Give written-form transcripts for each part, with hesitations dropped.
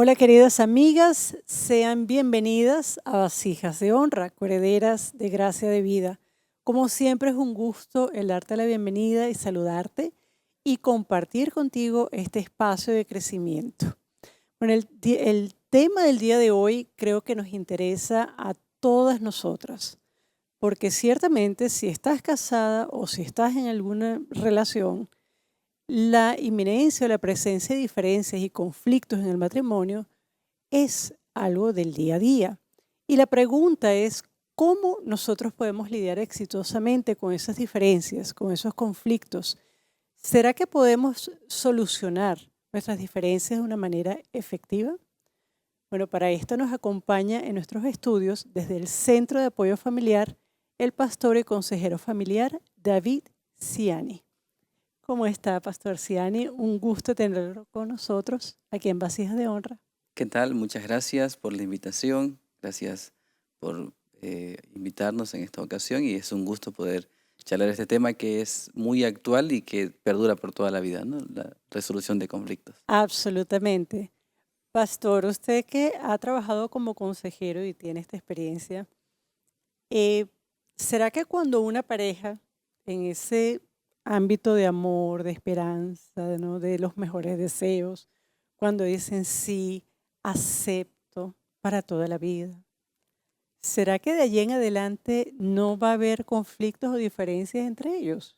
Hola queridas amigas, sean bienvenidas a Vasijas de Honra, coherederas de gracia de vida. Como siempre es un gusto el darte la bienvenida y saludarte y compartir contigo este espacio de crecimiento. Bueno, el tema del día de hoy creo que nos interesa a todas nosotras, porque ciertamente si estás casada o si estás en alguna relación, la inminencia o la presencia de diferencias y conflictos en el matrimonio es algo del día a día. Y la pregunta es, ¿cómo nosotros podemos lidiar exitosamente con esas diferencias, con esos conflictos? ¿Será que podemos solucionar nuestras diferencias de una manera efectiva? Bueno, para esto nos acompaña en nuestros estudios desde el Centro de Apoyo Familiar el pastor y consejero familiar David Ciani. ¿Cómo está, Pastor Ciani? Un gusto tenerlo con nosotros aquí en Vasijas de Honra. ¿Qué tal? Muchas gracias por la invitación, gracias por invitarnos en esta ocasión y es un gusto poder charlar este tema que es muy actual y que perdura por toda la vida, ¿no? La resolución de conflictos. Absolutamente. Pastor, usted que ha trabajado como consejero y tiene esta experiencia, eh, ¿será que cuando una pareja en ese ámbito de amor, de esperanza, ¿no? De los mejores deseos, cuando dicen sí, acepto para toda la vida, ¿será que de allí en adelante no va a haber conflictos o diferencias entre ellos?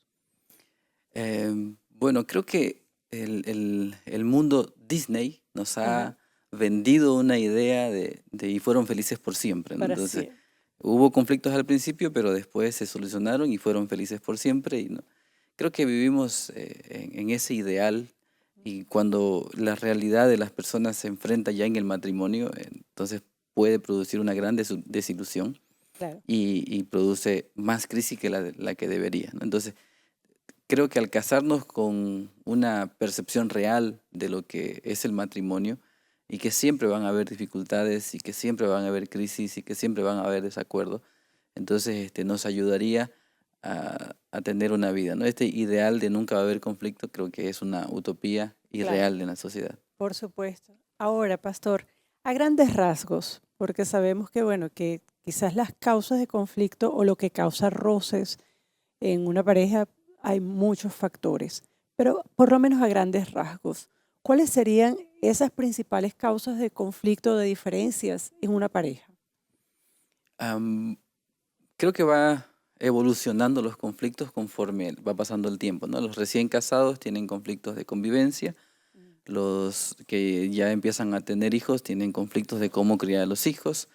Bueno, creo que el mundo Disney nos Ajá, ha vendido una idea y fueron felices por siempre, ¿no? para Entonces, siempre. hubo conflictos al principio, pero después se solucionaron y fueron felices por siempre. Y no, creo que vivimos en ese ideal y cuando la realidad de las personas se enfrenta ya en el matrimonio, entonces puede producir una gran desilusión Claro, y produce más crisis que la que debería, ¿no? Entonces, creo que al casarnos con una percepción real de lo que es el matrimonio y que siempre van a haber dificultades y que siempre van a haber crisis y que siempre van a haber desacuerdos, entonces nos ayudaría a tener una vida, ¿no? Este ideal de nunca va a haber conflicto creo que es una utopía claro. irreal en la sociedad. Por supuesto. Ahora, pastor, a grandes rasgos, porque sabemos que, bueno, que quizás las causas de conflicto o lo que causa roces en una pareja hay muchos factores, pero por lo menos a grandes rasgos, ¿cuáles serían esas principales causas de conflicto o de diferencias en una pareja? Am, Creo que va evolucionando los conflictos conforme va pasando el tiempo, ¿no? Los recién casados tienen conflictos de convivencia. Mm. Los que ya empiezan a tener hijos tienen conflictos de cómo criar a los hijos.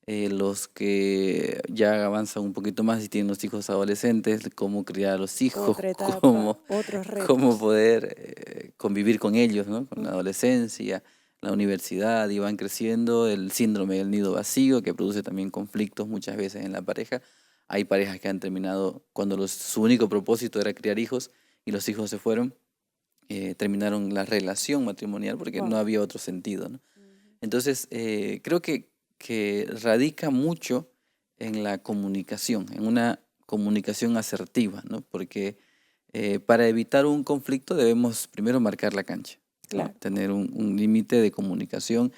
Los que ya avanzan un poquito más y tienen los hijos adolescentes, de cómo criar a los hijos, Otra etapa, otros cómo retos. poder convivir con ellos, ¿no? Con la Ujú. adolescencia, la universidad, y van creciendo, el síndrome del nido vacío, que produce también conflictos muchas veces en la pareja. Hay parejas que han terminado cuando su único propósito era criar hijos y los hijos se fueron, terminaron la relación matrimonial porque no Wow. había otro sentido, ¿no? Ujú. Entonces, creo que radica mucho en la comunicación, en una comunicación asertiva, ¿no? Porque para evitar un conflicto debemos primero marcar la cancha, ¿no? Claro. Tener un límite de comunicación,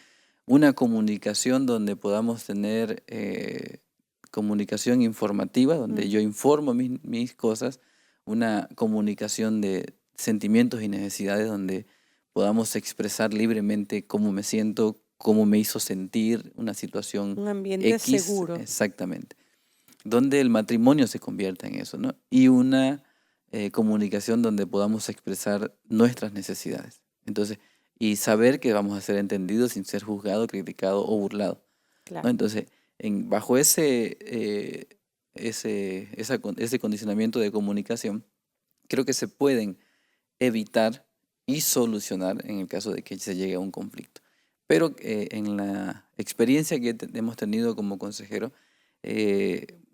una comunicación donde podamos tener comunicación informativa, donde yo Ujú. informo mis cosas, una comunicación de sentimientos y necesidades donde podamos expresar libremente cómo me siento, cómo me hizo sentir una situación Un ambiente X, seguro. exactamente, donde el matrimonio se convierta en eso, ¿no? Y una comunicación donde podamos expresar nuestras necesidades. Entonces, y saber que vamos a ser entendidos sin ser juzgado, criticado o burlado, ¿no? Claro. Entonces, bajo ese condicionamiento de comunicación, creo que se pueden evitar y solucionar en el caso de que se llegue a un conflicto. Pero en la experiencia que hemos tenido como consejero,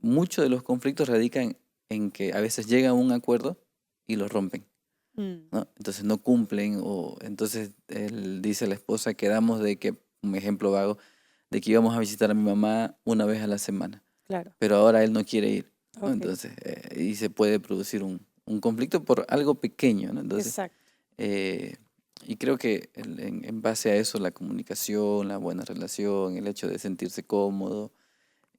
muchos de los conflictos radican en que a veces llegan a un acuerdo y lo rompen, Mm. ¿no? Entonces no cumplen o entonces él dice a la esposa, quedamos de que, un ejemplo vago, de que íbamos a visitar a mi mamá una vez a la semana, Claro. pero ahora él no quiere ir, ¿no? Ok. Entonces, y se puede producir un conflicto por algo pequeño, ¿no? Entonces, Exacto. eh, Y creo que en base a eso, la comunicación, la buena relación, el hecho de sentirse cómodo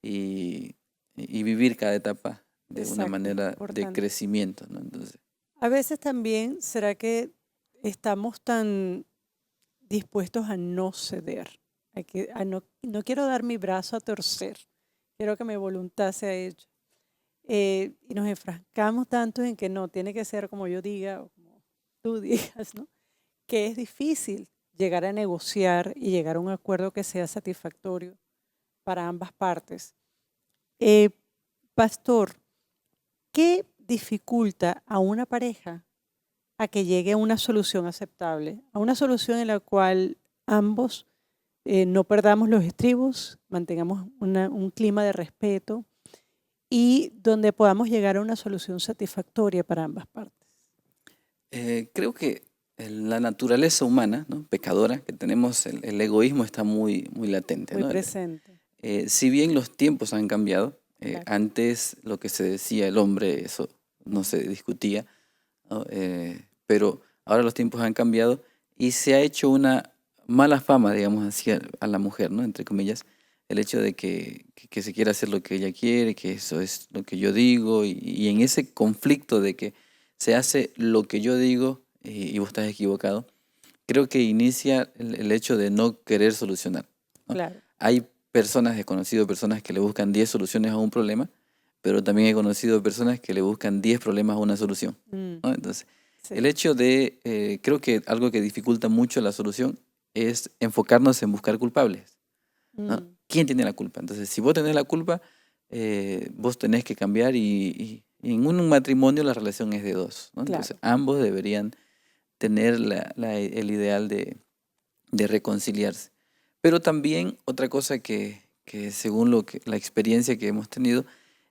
y vivir cada etapa de una Exacto, es manera de importante. crecimiento, ¿no? Entonces, A veces también, ¿será que estamos tan dispuestos a no ceder? No quiero dar mi brazo a torcer, quiero que mi voluntad sea hecha. Y nos enfrascamos tanto en que no, tiene que ser como yo diga o como tú digas, ¿no? Que es difícil llegar a negociar y llegar a un acuerdo que sea satisfactorio para ambas partes. Eh, Pastor, ¿qué dificulta a una pareja a que llegue a una solución aceptable? A una solución en la cual ambos no perdamos los estribos, mantengamos un clima de respeto y donde podamos llegar a una solución satisfactoria para ambas partes. creo que la naturaleza humana, ¿no? Pecadora que tenemos, el egoísmo está muy, muy latente, Muy ¿no? presente, Si bien los tiempos han cambiado, claro. antes lo que se decía el hombre, eso no se discutía, ¿no? Pero ahora los tiempos han cambiado y se ha hecho una mala fama, digamos así, a la mujer, ¿no? Entre comillas, el hecho de que se quiera hacer lo que ella quiere, que eso es lo que yo digo, y en ese conflicto de que se hace lo que yo digo y vos estás equivocado, creo que inicia el hecho de no querer solucionar, ¿no? Claro. Hay personas, he conocido personas que le buscan 10 soluciones a un problema, pero también he conocido personas que le buscan 10 problemas a una solución, Mm, ¿no? Entonces, el sí. hecho de, creo que algo que dificulta mucho la solución es enfocarnos en buscar culpables, ¿no? Mm, ¿Quién tiene la culpa? Entonces, si vos tenés la culpa, vos tenés que cambiar y en un matrimonio la relación es de dos, ¿no? Entonces, claro. ambos deberían tener el ideal de reconciliarse. Pero también otra cosa que según la experiencia que hemos tenido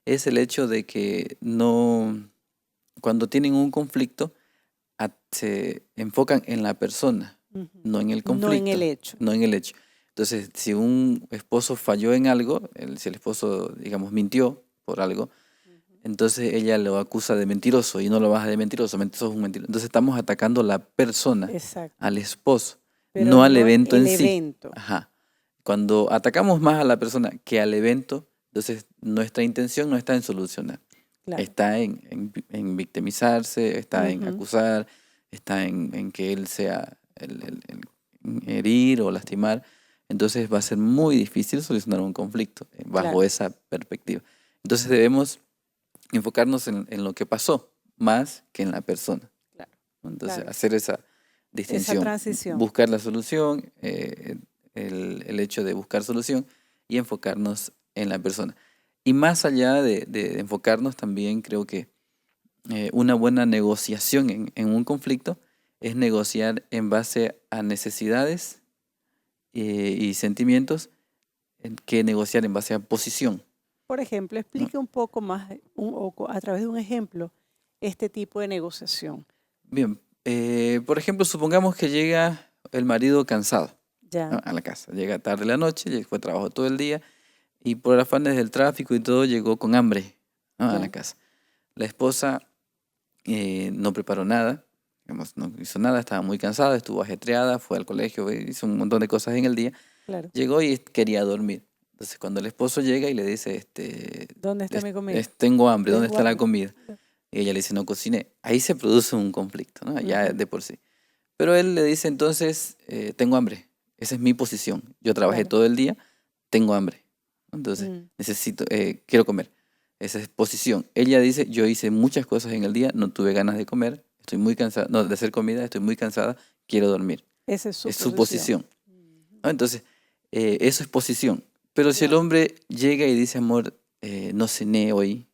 es el hecho de que no, cuando tienen un conflicto, se enfocan en la persona, Ujú. no en el No en el conflicto, hecho. no en el hecho. Entonces, si un esposo falló en algo, si el esposo, digamos, mintió por algo, Ujú. entonces ella lo acusa de mentiroso y no lo baja de mentiroso, mentiroso es un mentiroso. Entonces estamos atacando a la persona, Exacto. al esposo, Pero no al no evento el en sí. evento. Ajá. Cuando atacamos más a la persona que al evento, entonces nuestra intención no está en solucionar, Claro. está en victimizarse, está en Ujú. acusar, está en que él sea el herir o lastimar. Entonces va a ser muy difícil solucionar un conflicto bajo Claro, esa perspectiva. Entonces debemos enfocarnos en lo que pasó más que en la persona, claro, ¿no? Entonces, claro. hacer esa Esa distinción, transición. buscar la solución, el hecho de buscar solución y enfocarnos en la persona. Y más allá de enfocarnos, también creo que una buena negociación en un conflicto es negociar en base a necesidades y sentimientos que negociar en base a posición, Por ejemplo, ¿no? explique un poco más, a través de un ejemplo, este tipo de negociación. Bien, por ejemplo, supongamos que llega el marido cansado, ¿no? Ya. A la casa. Llega tarde la noche, fue a trabajo todo el día y por afanes del tráfico y todo llegó con hambre, ¿no? A la Ya, casa. La esposa no preparó nada, digamos, no hizo nada, estaba muy cansada, estuvo ajetreada, fue al colegio, hizo un montón de cosas en el día. claro. Llegó y quería dormir. Entonces, cuando el esposo llega y le dice, ¿Dónde está mi comida? tengo hambre, ¿dónde Tengo está la hambre. comida? Y ella le dice, no cociné. Ahí se produce un conflicto, ¿no? Ya Ujú. de por sí. Pero él le dice entonces, tengo hambre. Esa es mi posición. Yo trabajé Claro. todo el día, tengo hambre. Entonces, Mm, quiero comer. Esa es posición. Ella dice, yo hice muchas cosas en el día, no tuve ganas de comer, estoy muy cansada, no, de hacer comida, estoy muy cansada, quiero dormir. esa es su Es su posición. posición, Ujú. ¿no? Entonces, eso es posición. Pero si el Claro. hombre llega y dice, amor, no cené hoy,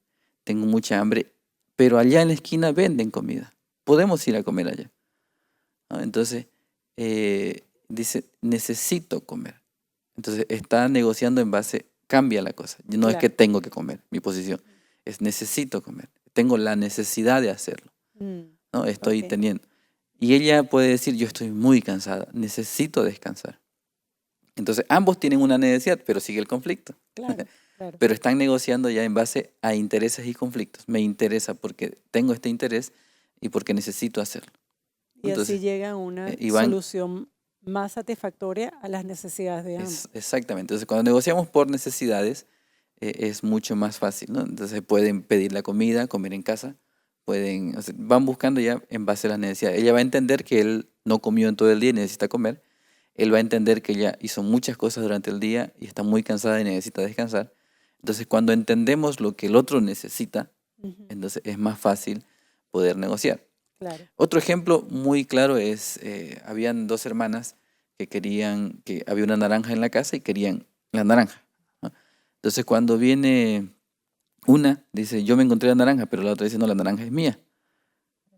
tengo mucha hambre, pero allá en la esquina venden comida, podemos ir a comer allá, ¿no? Entonces, dice, necesito comer. Entonces, está negociando en base, cambia la cosa. No es que Claro. tengo que comer, mi posición, es necesito comer. Tengo la necesidad de hacerlo, Mm, ¿no? Estoy ok. teniendo. Y ella puede decir, yo estoy muy cansada, necesito descansar. Entonces, ambos tienen una necesidad, pero sigue el conflicto. Claro, claro. Pero están negociando ya en base a intereses y conflictos. Me interesa porque tengo este interés y porque necesito hacerlo. Y así Entonces, llega a una y van, solución más satisfactoria a las necesidades de ambos. exactamente. Entonces, cuando negociamos por necesidades, es mucho más fácil, ¿no? Entonces, pueden pedir la comida, comer en casa, pueden, o sea, van buscando ya en base a las necesidades. Ella va a entender que él no comió en todo el día y necesita comer. Él va a entender que ella hizo muchas cosas durante el día y está muy cansada y necesita descansar. Entonces, cuando entendemos lo que el otro necesita, Ujú, entonces es más fácil poder negociar. claro, Otro ejemplo muy claro es, habían dos hermanas que querían, que había una naranja en la casa y querían la naranja, ¿no? Entonces cuando viene una, dice, yo me encontré la naranja, pero la otra dice, no, la naranja es mía.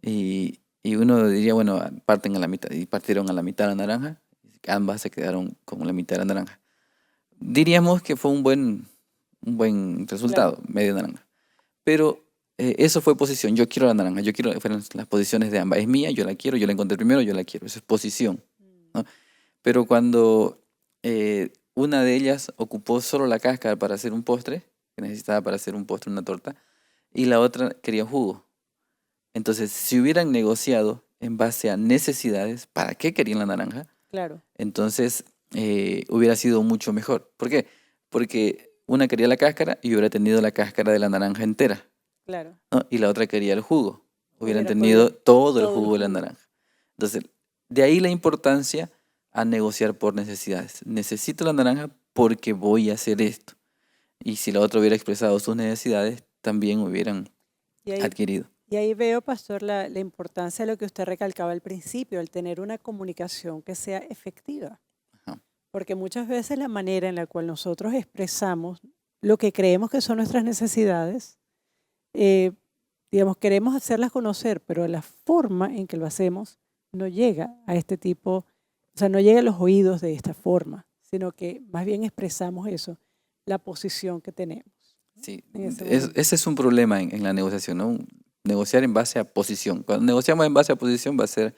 Y uno diría, bueno, parten a la mitad, y partieron a la mitad la naranja, ambas se quedaron con la mitad de la naranja. Diríamos que fue un buen claro. resultado, media naranja. Pero eso fue posición. Yo quiero la naranja. Yo quiero, fueron las posiciones de ambas. Es mía, yo la quiero, yo la encontré primero, yo la quiero. Eso es posición, ¿no? Pero cuando una de ellas ocupó solo la cáscara para hacer un postre, que necesitaba para hacer un postre, una torta, y la otra quería jugo. Entonces, si hubieran negociado en base a necesidades, ¿para qué querían la naranja? Claro, Entonces, hubiera sido mucho mejor. ¿Por qué? Porque una quería la cáscara y hubiera tenido la cáscara de la naranja entera, claro. ¿no? Y la otra quería el jugo. Hubieran Hubiera podido tenido todo el todo el jugo de la jugo. naranja. Entonces, de ahí la importancia a negociar por necesidades. Necesito la naranja porque voy a hacer esto. Y si la otra hubiera expresado sus necesidades, también hubieran Y ahí, adquirido. y ahí veo, pastor, la importancia de lo que usted recalcaba al principio, el tener una comunicación que sea efectiva. Ajá. Porque muchas veces la manera en la cual nosotros expresamos lo que creemos que son nuestras necesidades, eh, digamos, queremos hacerlas conocer, pero la forma en que lo hacemos no llega a este tipo, o sea, no llega a los oídos de esta forma, sino que más bien expresamos eso, la posición que tenemos, ¿no? Sí, En ese momento. ese es un problema en la negociación, ¿no? Negociar en base a posición. Cuando negociamos en base a posición va a ser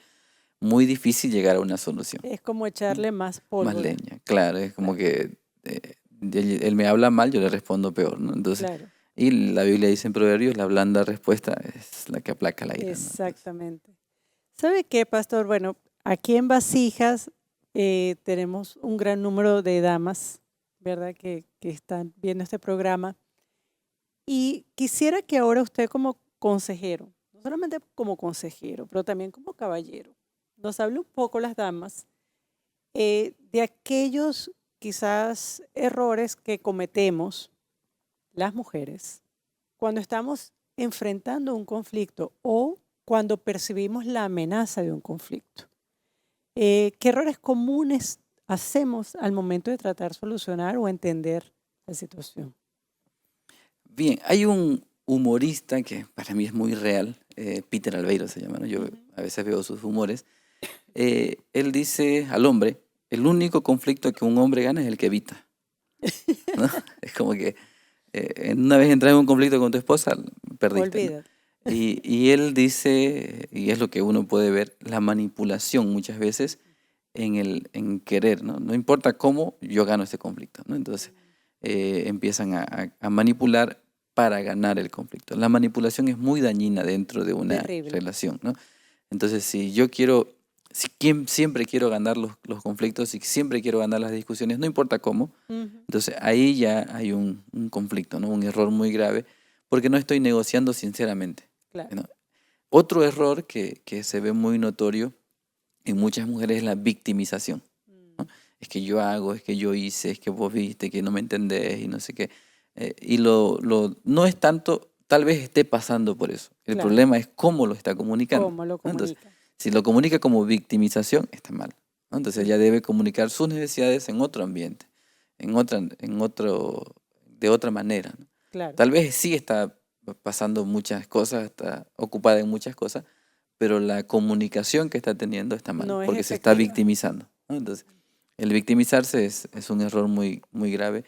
muy difícil llegar a una solución, Es como ¿no? echarle más Más pólvora. leña, claro, es como Claro, que él me habla mal, yo le respondo peor, ¿no? Entonces, claro, y la Biblia dice en Proverbios, la blanda respuesta es la que aplaca la ira, ¿no? Entonces, exactamente. ¿Sabe qué, pastor? Bueno, aquí en Vasijas tenemos un gran número de damas, ¿verdad? Que están viendo este programa. Y quisiera que ahora usted como consejero, no solamente como consejero, pero también como caballero, nos hable un poco las damas de aquellos quizás errores que cometemos las mujeres cuando estamos enfrentando un conflicto o cuando percibimos la amenaza de un conflicto. ¿Qué errores comunes hacemos al momento de tratar de solucionar o entender la situación? bien, hay un humorista que para mí es muy real, Peter Albeiro se llama, ¿no? Yo Ujú. a veces veo sus humores. Él dice al hombre, el único conflicto que un hombre gana es el que evita, ¿no? Es como que una vez entras en un conflicto con tu esposa, perdiste, ¿no? Olvídate. Y él dice, y es lo que uno puede ver, la manipulación muchas veces en querer, ¿no? No importa cómo, yo gano este conflicto, ¿no? Entonces empiezan a manipular para ganar el conflicto. La manipulación es muy dañina dentro de una Terrible. relación, ¿no? Entonces, siempre quiero ganar los conflictos y siempre quiero ganar las discusiones, no importa cómo, Ujú. entonces ahí ya hay un conflicto, ¿no? Un error muy grave, porque no estoy negociando sinceramente, Claro. ¿no? Otro error que se ve muy notorio en muchas mujeres es la victimización, ¿no? Mm. Es que yo hago, es que yo hice, es que vos viste, que no me entendés y no sé qué. Y no es tanto, tal vez esté pasando por eso. El Claro. problema es cómo lo está comunicando, ¿Cómo lo ¿no? Entonces, comunica? si lo comunica como victimización, está mal, ¿no? Entonces ella debe comunicar sus necesidades en otro ambiente, de otra manera, ¿no? Claro. Tal vez sí está pasando muchas cosas, está ocupada en muchas cosas, pero la comunicación que está teniendo está mal, No es porque se está efectiva. victimizando, ¿no? Entonces, el victimizarse es un error muy, muy grave,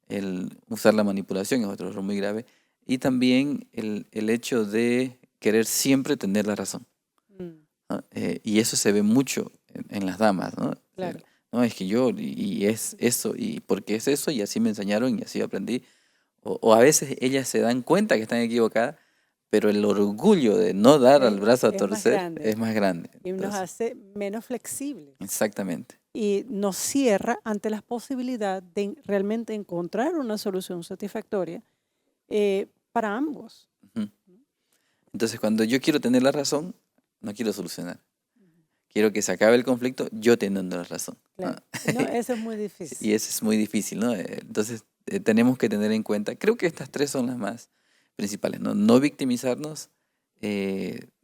el usar la manipulación es otro error muy grave, y también el hecho de querer siempre tener la razón, Mm. ¿no? Y eso se ve mucho en las damas, ¿no? Claro. No, es que yo, y es eso, y porque es eso, y así me enseñaron, y así aprendí. O a veces ellas se dan cuenta que están equivocadas, pero el orgullo de no dar al brazo a es más torcer grande es más grande. y nos Entonces, hace menos flexibles exactamente. y nos cierra ante la posibilidad de realmente encontrar una solución satisfactoria para ambos. Ujú. Entonces, cuando yo quiero tener la razón, no quiero solucionar. Quiero que se acabe el conflicto, yo teniendo la razón, ¿no? Claro. No, eso es muy Y difícil. eso es muy difícil, ¿no? Entonces, tenemos que tener en cuenta, creo que estas tres son las más principales, ¿no? No victimizarnos,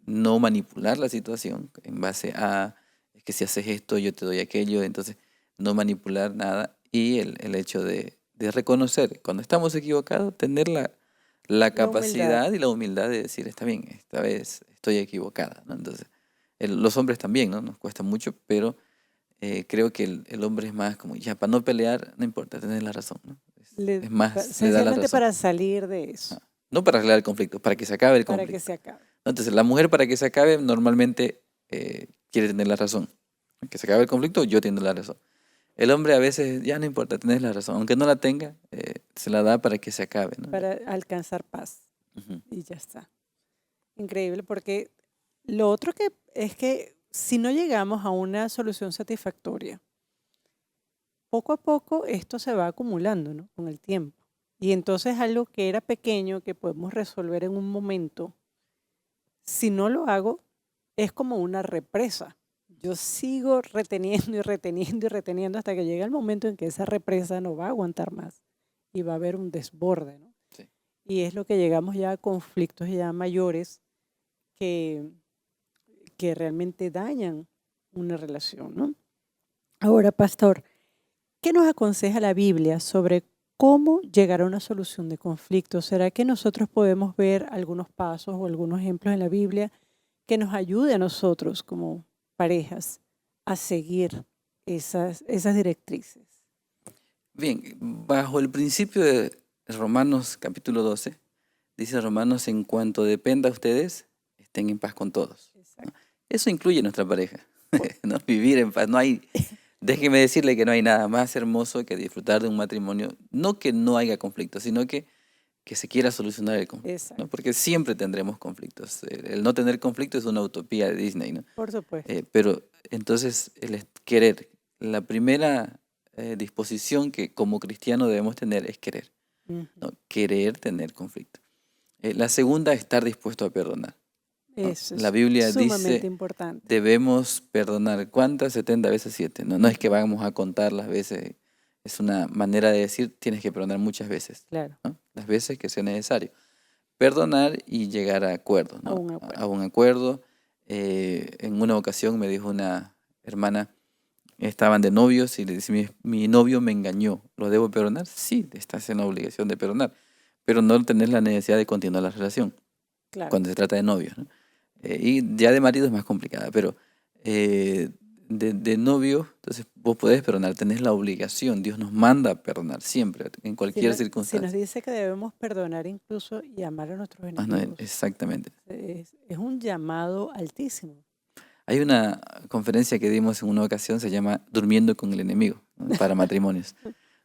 no manipular la situación en base a es que si haces esto, yo te doy aquello, entonces no manipular nada y el hecho de reconocer cuando estamos equivocados, tener la La humildad. capacidad y la humildad de decir, está bien, esta vez estoy equivocada, ¿no? Entonces, los hombres también, ¿no? Nos cuesta mucho, pero creo que el hombre es más como, ya, para no pelear, no importa, tenés la razón, ¿no? Es más, le da la Sencillamente razón. para salir de eso, No para arreglar el conflicto, para que se acabe el para que conflicto. se acabe. ¿No? Entonces, la mujer para que se acabe normalmente quiere tener la razón. Que se acabe el conflicto, yo tengo la razón. El hombre a veces, ya no importa, tenés la razón. Aunque no la tenga, se la da para que se acabe, ¿no? Para alcanzar paz Ujú. y ya está. Increíble, porque lo otro que es que si no llegamos a una solución satisfactoria, poco a poco esto se va acumulando, ¿no? Con el tiempo. Y entonces algo que era pequeño, que podemos resolver en un momento, si no lo hago, es como una represa. Yo sigo reteniendo y reteniendo y reteniendo hasta que llega el momento en que esa represa no va a aguantar más y va a haber un desborde, ¿no? Sí. Y es lo que llegamos ya a conflictos ya mayores que, que realmente dañan una relación, ¿no? Ahora, pastor, ¿qué nos aconseja la Biblia sobre cómo llegar a una solución de conflictos? ¿Será que nosotros podemos ver algunos pasos o algunos ejemplos en la Biblia que nos ayude a nosotros como parejas a seguir esas directrices? Bien, bajo el principio de Romanos capítulo 12, dice Romanos, en cuanto dependa a ustedes, estén en paz con todos. ¿No? Exacto. Eso incluye nuestra pareja, Po- ¿no? Vivir en paz. No hay, déjeme decirle que no hay nada más hermoso que disfrutar de un matrimonio. No que no haya conflicto, sino que se quiera solucionar el conflicto, ¿no? Exacto. Porque siempre tendremos conflictos. El no tener conflicto es una utopía de Disney, ¿no? Por supuesto. Pero entonces querer, la primera disposición que como cristiano debemos tener es querer, Ujú. ¿no? Querer tener conflicto. La segunda, estar dispuesto a perdonar, ¿no? Eso La es Biblia sumamente dice, importante. debemos perdonar. ¿Cuántas? 70 veces 7. No, no es que vamos a contar las veces, es una manera de decir, tienes que perdonar muchas veces, Claro, ¿no? Las veces que sea necesario. Perdonar y llegar a acuerdos, a ¿no? un A acuerdo. un acuerdo. En una ocasión me dijo una hermana, estaban de novios y le dice, mi novio me engañó, ¿lo debo perdonar? Sí, estás en la obligación de perdonar, pero no tenés la necesidad de continuar la relación Claro. cuando se trata de novios, ¿no? Y ya de marido es más complicada, pero eh, de novio, entonces vos podés perdonar, tenés la obligación, Dios nos manda a perdonar siempre, en cualquier Si nos circunstancia. dice que debemos perdonar incluso y amar a nuestros Ah, no, enemigos, exactamente. es un llamado altísimo. Hay una conferencia que dimos en una ocasión, se llama Durmiendo con el enemigo, ¿no? Para matrimonios.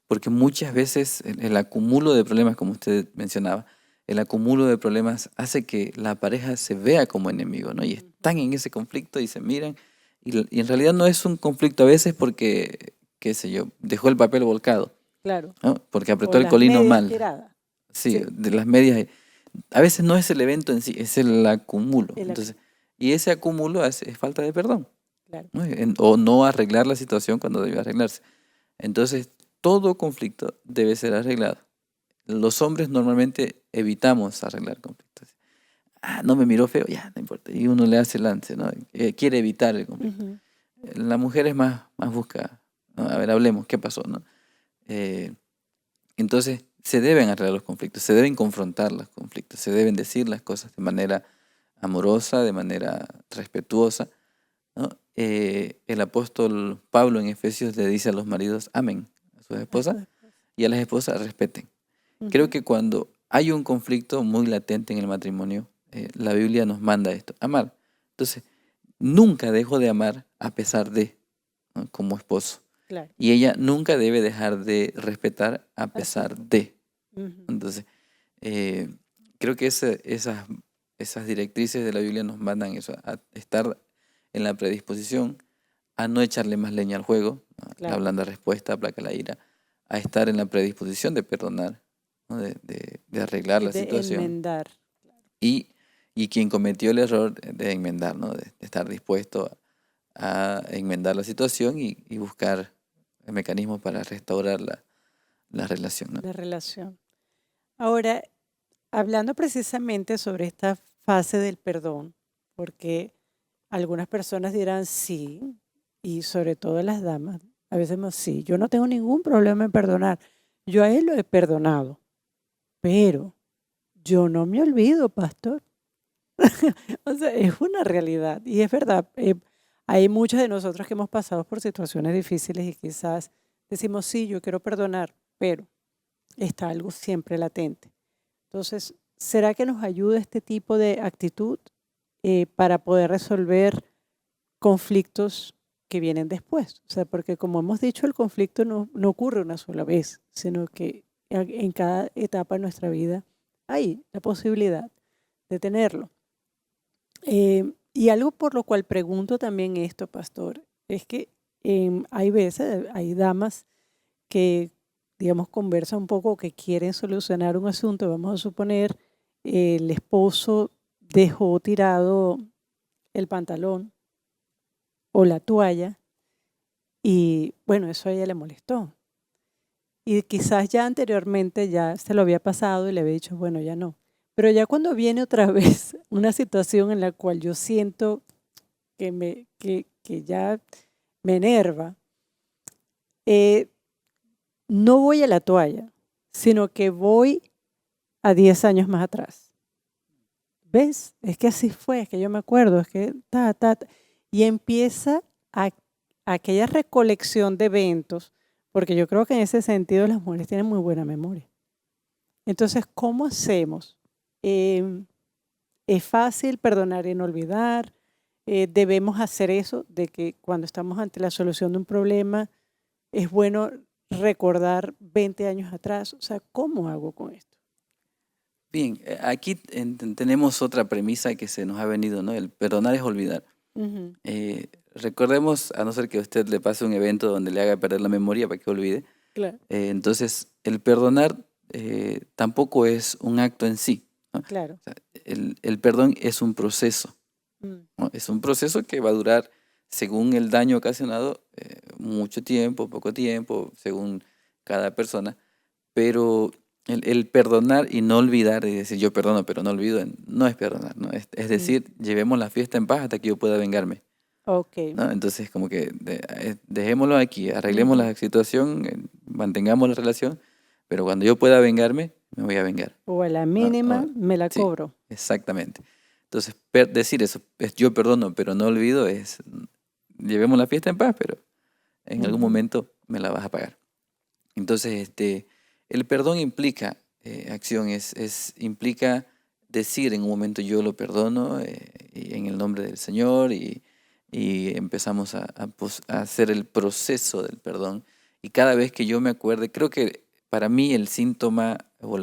Porque muchas veces el acumulo de problemas, como usted mencionaba, el acumulo de problemas hace que la pareja se vea como enemigo, ¿no? Y están en ese conflicto y se miran. Y en realidad no es un conflicto a veces porque, qué sé yo, dejó el papel volcado, Claro. ¿no? Porque O apretó el las colino medias mal. tiradas. Sí, Sí. de las medias. A veces no es el evento en sí, es el acumulo. el ac- Entonces, y ese acumulo es falta de perdón, claro. ¿no? O no arreglar la situación cuando debe arreglarse. Entonces, todo conflicto debe ser arreglado. Los hombres normalmente evitamos arreglar conflictos. Ah, no me miró feo, ya, no importa. Y uno le hace el lance, ¿no? Quiere evitar el conflicto. Ujú. La mujer es más busca, ¿no? A ver, hablemos, ¿qué pasó, no? Eh, entonces, se deben arreglar los conflictos, se deben confrontar los conflictos, se deben decir las cosas de manera amorosa, de manera respetuosa, ¿no? El apóstol Pablo en Efesios le dice a los maridos, amen a sus A esposas su esposa. y a las esposas respeten. Creo Ujú. que cuando hay un conflicto muy latente en el matrimonio, la Biblia nos manda esto, amar. Entonces, nunca dejo de amar a pesar de, ¿no? Como esposo. Claro. Y ella nunca debe dejar de respetar a A su pesar esposa. de. Ujú. Entonces, eh, creo que esas esas directrices de la Biblia nos mandan eso, a estar en la predisposición, a no echarle más leña al fuego, ¿no? La Claro. blanda respuesta aplaca la ira, a estar en la predisposición de perdonar, ¿no? De arreglar Y la de situación. enmendar. Y, y quien cometió el error de enmendar, ¿no? De estar dispuesto a enmendar la situación y buscar mecanismos para restaurar la relación, ¿no? La relación. Ahora, hablando precisamente sobre esta fase del perdón, porque algunas personas dirán sí, y sobre todo las damas, a veces decimos sí, yo no tengo ningún problema en perdonar. Yo a él lo he perdonado, pero yo no me olvido, pastor. O sea, es una realidad y es verdad. Hay muchos de nosotros que hemos pasado por situaciones difíciles y quizás decimos sí, yo quiero perdonar, pero está algo siempre latente. Entonces, ¿será que nos ayuda este tipo de actitud para poder resolver conflictos que vienen después? O sea, porque como hemos dicho, el conflicto no ocurre una sola vez, sino que en cada etapa de nuestra vida hay la posibilidad de tenerlo. Y algo por lo cual pregunto también esto, pastor, es que hay veces, hay damas que, digamos, conversan un poco, que quieren solucionar un asunto. Vamos a suponer, el esposo dejó tirado el pantalón o la toalla y, bueno, eso a ella le molestó. Y quizás ya anteriormente ya se lo había pasado y le había dicho, bueno, ya no. Pero ya cuando viene otra vez una situación en la cual yo siento que ya me enerva, eh, no voy a la toalla, sino que voy a 10 años más atrás. ¿Ves? Es que así fue, es que yo me acuerdo, es que ta. Y empieza a- aquella recolección de eventos, porque yo creo que en ese sentido las mujeres tienen muy buena memoria. Entonces, ¿cómo hacemos? Em, ¿Es fácil perdonar y no olvidar? ¿Debemos hacer eso de que cuando estamos ante la solución de un problema es bueno recordar 20 años atrás? O sea, ¿cómo hago con esto? Bien, aquí tenemos otra premisa que se nos ha venido, ¿no? El perdonar es olvidar. Ujú. Recordemos, a no ser que a usted le pase un evento donde le haga perder la memoria para que olvide, Claro, entonces el perdonar tampoco es un acto en sí, ¿no? O claro. sea, el perdón es un proceso, Mm, ¿no? Es un proceso que va a durar, según el daño ocasionado, mucho tiempo, poco tiempo, según cada persona, pero el perdonar y no olvidar, y decir yo perdono pero no olvido, no es perdonar, ¿no? Es mm. decir, llevemos la fiesta en paz hasta que yo pueda vengarme, Ok. ¿no? Entonces, como que dejémoslo aquí, arreglemos Ujú. la situación, mantengamos la relación, pero cuando yo pueda vengarme, me voy a vengar, O a la ¿no? mínima me la Sí, cobro. exactamente. Entonces, decir eso, es yo perdono, pero no olvido, es llevemos la fiesta en paz, pero en algún Ujú. momento me la vas a pagar. Entonces, el perdón implica acción, implica decir en un momento yo lo perdono y en el nombre del Señor y empezamos a hacer el proceso del perdón. Y cada vez que yo me acuerde, creo que para mí el síntoma o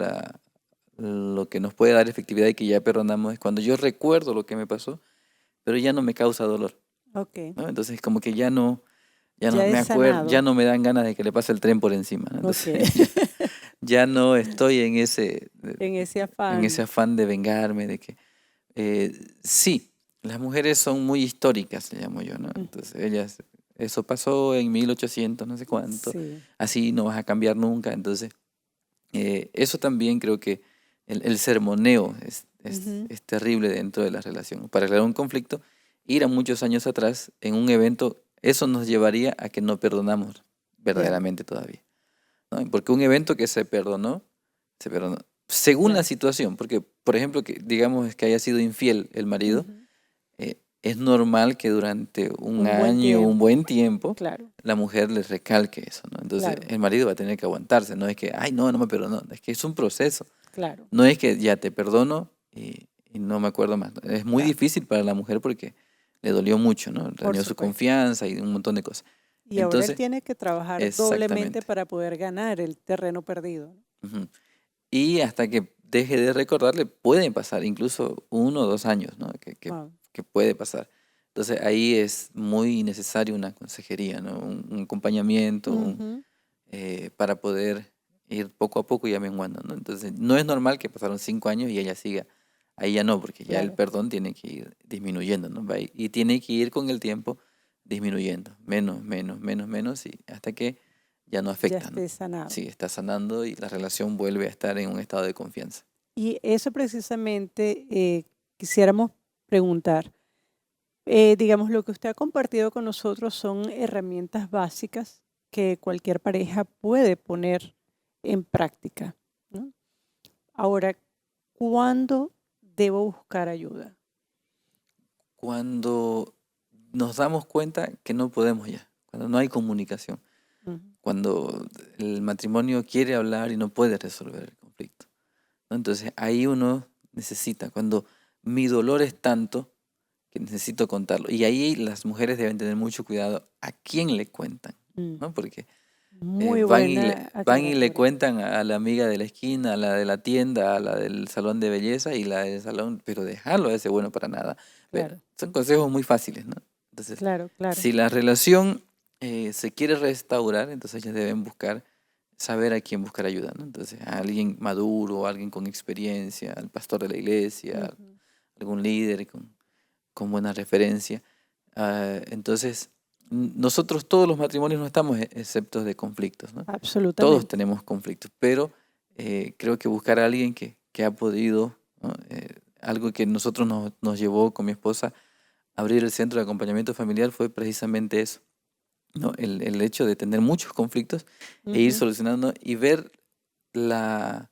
lo que nos puede dar efectividad y que ya perdonamos es cuando yo recuerdo lo que me pasó, pero ya no me causa dolor, Ok. ¿no? Entonces, como que ya no Ya he me acuerdo, ya sanado. no me dan ganas de que le pase el tren por encima, ¿no? Ok. Entonces ya no estoy En ese en ese afán. afán de vengarme, de que sí, las mujeres son muy históricas, le llamo yo, ¿no? Mm, Entonces ellas, eso pasó en 1800 no sé cuánto, sí. así no vas a cambiar nunca. Entonces, eso también creo que el sermoneo Ujú. es terrible dentro de la relación. Para arreglar un conflicto, ir a muchos años atrás en un evento, eso nos llevaría a que no perdonamos Ya, verdaderamente todavía, ¿no? Porque un evento que se perdonó según la claro. situación, porque por ejemplo que digamos que haya sido infiel el marido, Ujú. es normal que durante un Un buen año, un buen tiempo. tiempo, Claro, la mujer le recalque eso, ¿no? Entonces claro, el marido va a tener que aguantarse, no es que, ay, no, no me perdonó, es que es un proceso, claro, no es que ya te perdono y no me acuerdo más. Es muy claro. difícil para la mujer porque le dolió mucho, ¿no? Por Dañó su supuesto. confianza y un montón de cosas. Y ahora él Entonces, tiene que trabajar doblemente exactamente. para poder ganar el terreno perdido. Ujú. Y hasta que deje de recordarle, pueden pasar incluso 1 o 2 años, ¿no? Wow. Que puede pasar. Entonces ahí es muy necesario una consejería, ¿no? Un acompañamiento, Ujú. para poder ir poco a poco ya menguando, ¿no? Entonces no es normal que pasaron 5 años y ella siga. Ahí ya no, porque ya el Claro, perdón tiene que ir disminuyendo, ¿no? Y tiene que ir con el tiempo disminuyendo, menos, menos, menos, menos, y hasta que ya no ya afecta, ¿no? esté sanado. Sí, está sanando y la relación vuelve a estar en un estado de confianza. Y eso precisamente quisiéramos preguntar. Digamos, lo que usted ha compartido con nosotros son herramientas básicas que cualquier pareja puede poner en práctica, ¿no? Ahora, ¿cuándo debo buscar ayuda? Cuando nos damos cuenta que no podemos ya, cuando no hay comunicación, Ujú. cuando el matrimonio quiere hablar y no puede resolver el conflicto, ¿no? Entonces ahí uno necesita, cuando mi dolor es tanto que necesito contarlo. Y ahí las mujeres deben tener mucho cuidado a quién le cuentan, Mm, ¿no? Porque Muy van buena van y le aclaratoria. cuentan a la amiga de la esquina, a la de la tienda, a la del salón de belleza y la del salón, pero dejarlo a ese bueno para nada. Claro, Son consejos muy fáciles, ¿no? Entonces, claro, claro. si la relación se quiere restaurar, entonces ellas deben buscar, saber a quién buscar ayuda, ¿no? Entonces, a alguien maduro, a alguien con experiencia, al pastor de la iglesia, Ujú. algún líder con buena referencia. Entonces, nosotros todos los matrimonios no estamos exceptos de conflictos, ¿no? Todos Absolutamente. tenemos conflictos, pero creo que buscar a alguien que ha podido, ¿no? Algo que nosotros nos llevó con mi esposa a abrir el centro de acompañamiento familiar fue precisamente eso, ¿no? El hecho de tener muchos conflictos e ir Ujú. solucionando y ver la,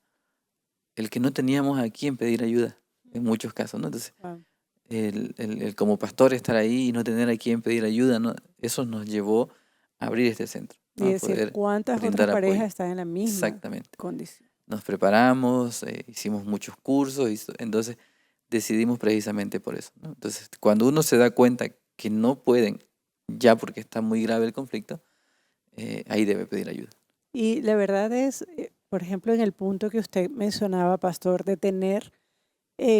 el que no teníamos a quién pedir ayuda en muchos casos, ¿no? Entonces, Wow. el como pastor estar ahí y no tener a quién pedir ayuda, ¿no? Eso nos llevó a abrir este centro, ¿no? Y A decir, poder ¿cuántas otras brindar parejas apoyo. están en la misma Exactamente. condición? Nos preparamos, hicimos muchos cursos, entonces decidimos precisamente por eso, ¿no? Entonces, cuando uno se da cuenta que no pueden, ya porque está muy grave el conflicto, ahí debe pedir ayuda. Y la verdad es, por ejemplo, en el punto que usted mencionaba, pastor, de tener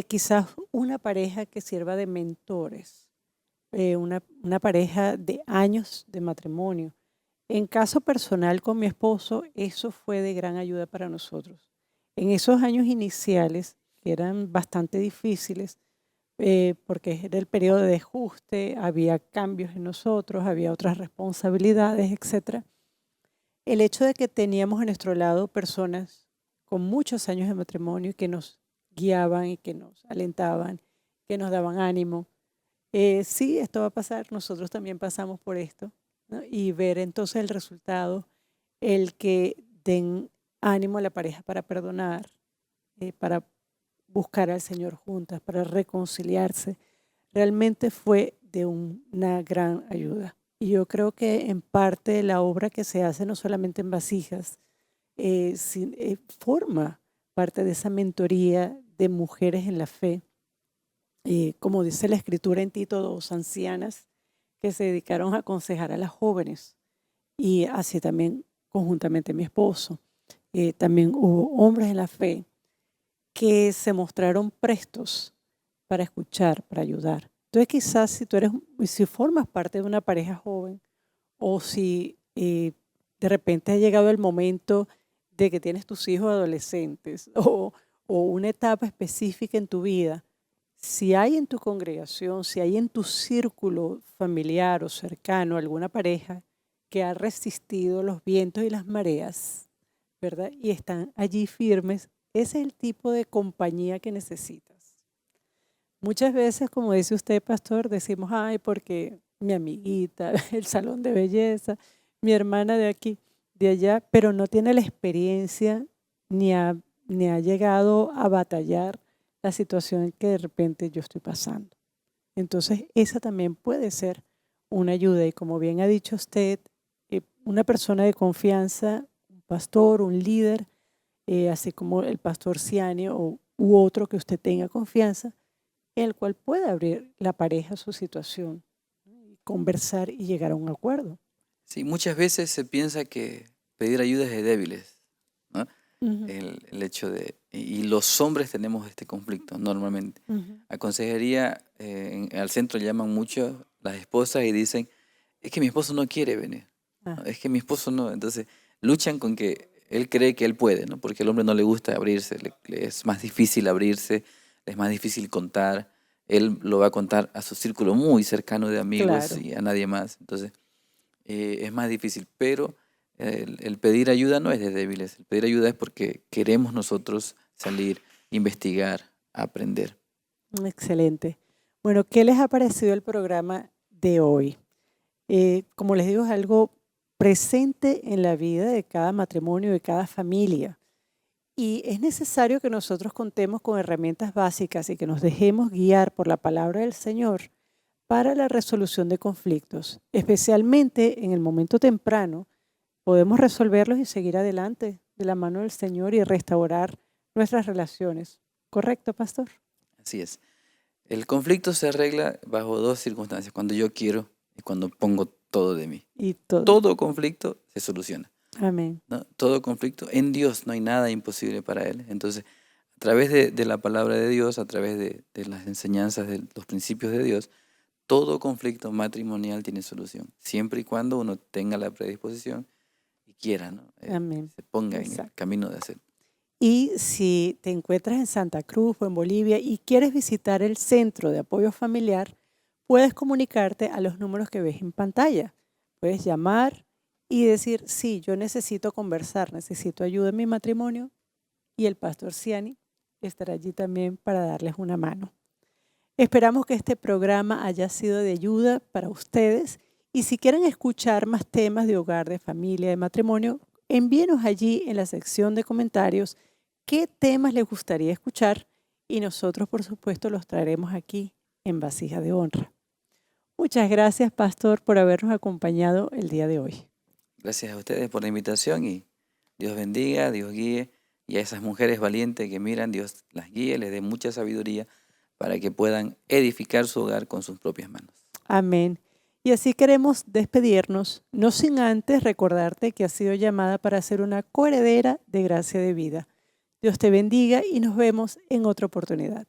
quizás una pareja que sirva de mentores, una pareja de años de matrimonio. En caso personal con mi esposo, eso fue de gran ayuda para nosotros. En esos años iniciales, que eran bastante difíciles, porque era el periodo de ajuste, había cambios en nosotros, había otras responsabilidades, etcétera. El hecho de que teníamos a nuestro lado personas con muchos años de matrimonio que nos guiaban y que nos alentaban, que nos daban ánimo. Sí, esto va a pasar, nosotros también pasamos por esto, ¿no? Y ver entonces el resultado, el que den ánimo a la pareja para perdonar, para buscar al Señor juntas, para reconciliarse, realmente fue de una gran ayuda. Y yo creo que en parte la obra que se hace no solamente en Vasijas, forma parte de esa mentoría de mujeres en la fe, como dice la escritura en Tito, 2 ancianas que se dedicaron a aconsejar a las jóvenes y así también conjuntamente mi esposo. También hubo hombres en la fe que se mostraron prestos para escuchar, para ayudar. Entonces quizás si formas parte de una pareja joven o si de repente ha llegado el momento de que tienes tus hijos adolescentes o una etapa específica en tu vida, si hay en tu congregación, si hay en tu círculo familiar o cercano alguna pareja que ha resistido los vientos y las mareas, ¿verdad? Y están allí firmes, ese es el tipo de compañía que necesitas. Muchas veces, como dice usted, pastor, decimos, ay, porque mi amiguita, el salón de belleza, mi hermana de aquí, de allá, pero no tiene la experiencia ni ha, ni ha llegado a batallar la situación que de repente yo estoy pasando. Entonces, esa también puede ser una ayuda. Y como bien ha dicho usted, una persona de confianza, un pastor, un líder, así como el pastor Ciani u otro que usted tenga confianza, el cual puede abrir la pareja a su situación, ¿no? Y conversar y llegar a un acuerdo. Sí, muchas veces se piensa que pedir ayuda es de débiles, ¿no? Ujú, el hecho de, y los hombres tenemos este conflicto normalmente. ujú. A consejería, al centro llaman mucho las esposas y dicen, es que mi esposo no quiere venir, Ah, ¿no? Es que mi esposo no. Entonces luchan con que él cree que él puede, ¿no? Porque al hombre no le gusta abrirse, le es más difícil abrirse, le es más difícil contar. Él lo va a contar a su círculo muy cercano de amigos claro. y a nadie más. Entonces es más difícil, pero el pedir ayuda no es de débiles, el pedir ayuda es porque queremos nosotros salir, investigar, aprender. Excelente. Bueno, ¿qué les ha parecido el programa de hoy? Como les digo, es algo presente en la vida de cada matrimonio, de cada familia. Y es necesario que nosotros contemos con herramientas básicas y que nos dejemos guiar por la palabra del Señor para la resolución de conflictos. Especialmente en el momento temprano, podemos resolverlos y seguir adelante de la mano del Señor y restaurar nuestras relaciones. ¿Correcto, pastor? Así es. El conflicto se arregla bajo dos circunstancias, cuando yo quiero y cuando pongo todo de mí. Y todo. Todo conflicto se soluciona, Amén. ¿no? Todo conflicto, en Dios no hay nada imposible para Él. Entonces, a través de la palabra de Dios, a través de las enseñanzas de los principios de Dios, todo conflicto matrimonial tiene solución, siempre y cuando uno tenga la predisposición y quiera, ¿no? Amén. Se ponga en el Exacto. camino de hacer. Y si te encuentras en Santa Cruz o en Bolivia y quieres visitar el Centro de Apoyo Familiar, puedes comunicarte a los números que ves en pantalla. Puedes llamar y decir, sí, yo necesito conversar, necesito ayuda en mi matrimonio y el pastor Ciani estará allí también para darles una mano. Esperamos que este programa haya sido de ayuda para ustedes y si quieren escuchar más temas de hogar, de familia, de matrimonio, envíenos allí en la sección de comentarios qué temas les gustaría escuchar y nosotros, por supuesto, los traeremos aquí en Vasija de Honra. Muchas gracias, pastor, por habernos acompañado el día de hoy. Gracias a ustedes por la invitación y Dios bendiga, Dios guíe y a esas mujeres valientes que miran, Dios las guíe, les dé mucha sabiduría para que puedan edificar su hogar con sus propias manos. Amén. Y así queremos despedirnos, no sin antes recordarte que has sido llamada para ser una coheredera de gracia de vida. Dios te bendiga y nos vemos en otra oportunidad.